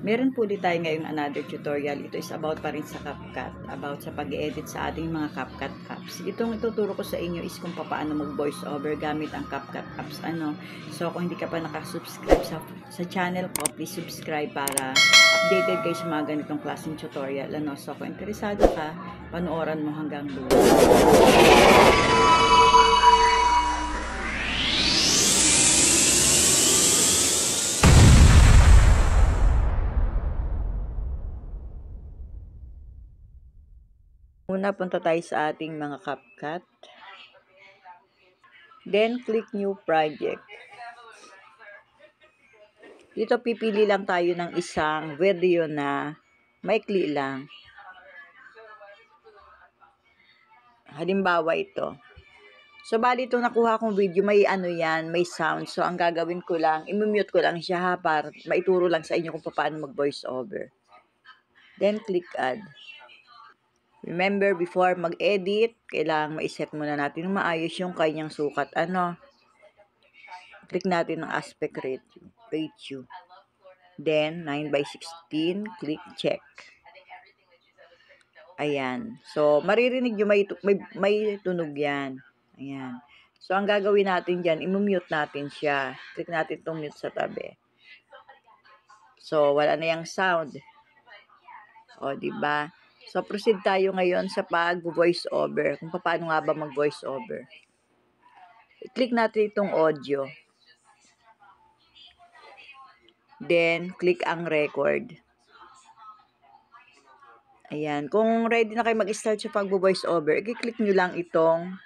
Meron po ulit tayo ngayong another tutorial. Ito is about pa rin sa CapCut, about sa pag-edit sa ating mga CapCut apps. Itong ituturo ko sa inyo is kung paano mag-voice over gamit ang CapCut apps. So kung hindi ka pa nakasubscribe sa channel ko, please subscribe para updated kayo sa mga ganitong klaseng tutorial. So kung interesado ka, panoorin mo hanggang dulo. Una, punta tayo sa ating mga CapCut. Then, click New Project. Dito, pipili lang tayo ng isang video na maikli lang. Halimbawa ito. So, bali itong nakuha kong video, may may sound. So, ang gagawin ko lang, i-mute ko lang siya para maituro lang sa inyo kung paano mag-voice over. Then, click Add. Remember, before mag-edit, kailangan ma-set muna natin maayos yung kanyang sukat. Click natin ang aspect ratio. Then, 9:16, click check. Ayan. So, maririnig nyo may tunog yan. Ayan. So, ang gagawin natin dyan, i-mute natin siya. Click natin itong mute sa tabi. So, wala na yung sound. O, diba? So, proceed tayo ngayon sa pag-voice over. Kung paano nga ba mag-voice over. I-click natin itong audio. Then, click ang record. Ayan. Kung ready na kayo mag-start sa pag-voice over, i-click nyo lang itong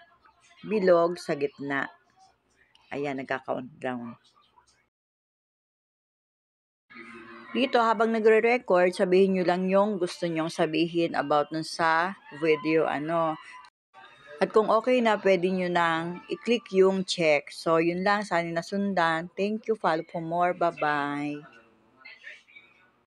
bilog sa gitna. Ayan, nagka-countdown. Dito, habang nagre-record, sabihin nyo lang yung gusto nyong sabihin about nun sa video, At kung okay na, pwede nyo nang i-click yung check. So, yun lang. Sana nasundan. Thank you. Follow for more. Bye-bye.